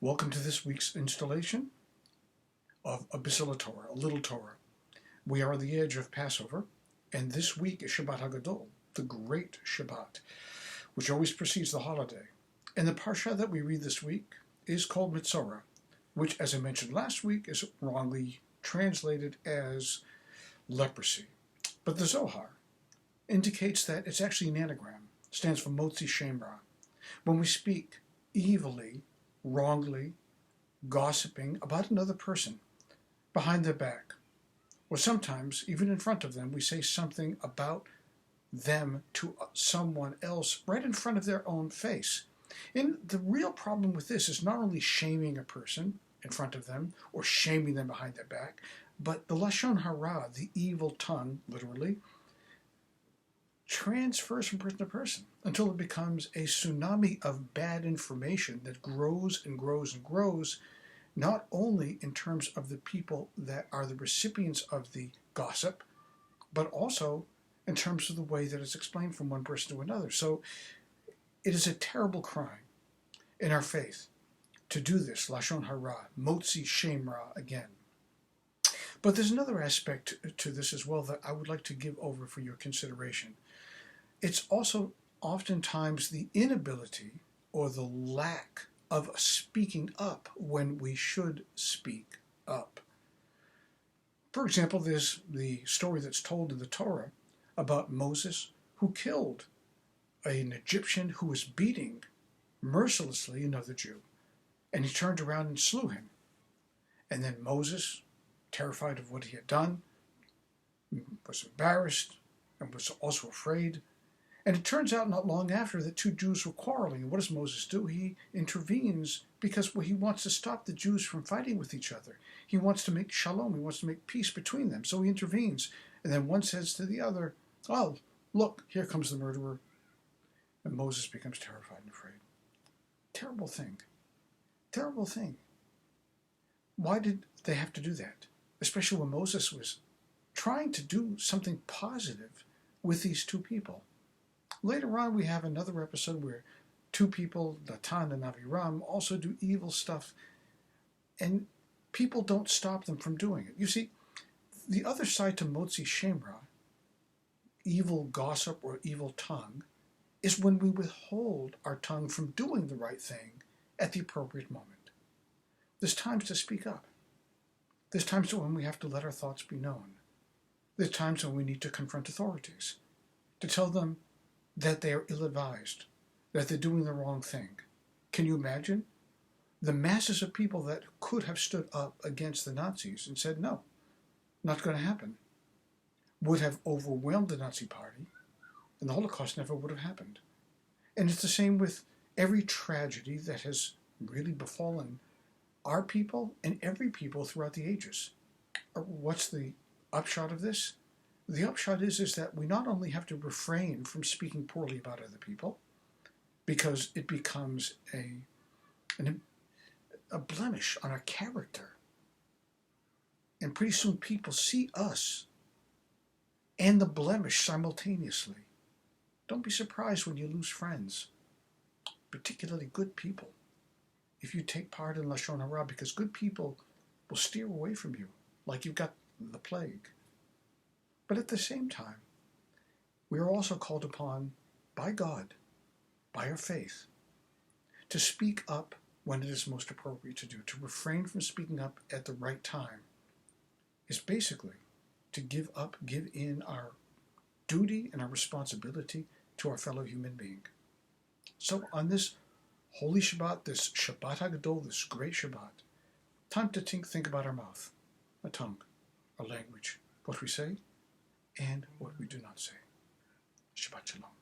Welcome to this week's installation of a Bisselle Torah, a little Torah. We are on the edge of Passover, and this week is Shabbat HaGadol, the great Shabbat, which always precedes the holiday. And the parsha that we read this week is called Metzora, which, as I mentioned last week, is wrongly translated as leprosy. But the Zohar indicates that it's actually an anagram, stands for Motzi Shem Ra. When we speak evilly, wrongly, gossiping about another person behind their back, or sometimes even in front of them, we say something about them to someone else right in front of their own face. And the real problem with this is not only shaming a person in front of them or shaming them behind their back, but the Lashon Hara, the evil tongue, literally, transfers from person to person until it becomes a tsunami of bad information that grows and grows and grows, not only in terms of the people that are the recipients of the gossip, but also in terms of the way that it's explained from one person to another. So it is a terrible crime in our faith to do this, Lashon Hara, Motzi Shem Ra again. But there's another aspect to this as well that I would like to give over for your consideration. It's also oftentimes the inability or the lack of speaking up when we should speak up. For example, there's the story that's told in the Torah about Moses who killed an Egyptian who was beating mercilessly another Jew. And he turned around and slew him. And then Moses, terrified of what he had done, was embarrassed and was also afraid. And it turns out not long after that two Jews were quarreling. And what does Moses do? He intervenes because he wants to stop the Jews from fighting with each other. He wants to make shalom. He wants to make peace between them. So he intervenes. And then one says to the other, "Oh, look, here comes the murderer." And Moses becomes terrified and afraid. Terrible thing. Terrible thing. Why did they have to do that? Especially when Moses was trying to do something positive with these two people. Later on, we have another episode where two people, Natan and Aviram, also do evil stuff, and people don't stop them from doing it. You see, the other side to Motzi Shem Ra, evil gossip or evil tongue, is when we withhold our tongue from doing the right thing at the appropriate moment. There's times to speak up. There's times when we have to let our thoughts be known. There's times when we need to confront authorities, to tell them that they are ill-advised, that they're doing the wrong thing. Can you imagine? The masses of people that could have stood up against the Nazis and said, no, not going to happen, would have overwhelmed the Nazi Party, and the Holocaust never would have happened. And it's the same with every tragedy that has really befallen our people and every people throughout the ages. What's the upshot of this? The upshot is that we not only have to refrain from speaking poorly about other people, because it becomes a blemish on our character. And pretty soon people see us and the blemish simultaneously. Don't be surprised when you lose friends, particularly good people, if you take part in Lashon Hara, because good people will steer away from you like you've got the plague. But at the same time, we are also called upon by God, by our faith, to speak up when it is most appropriate to do. To refrain from speaking up at the right time is basically to give in our duty and our responsibility to our fellow human being. So on this holy Shabbat, this Shabbat HaGadol, this great Shabbat, time to think about our mouth, our tongue, our language, what we say, and what we do not say. Shabbat Shalom.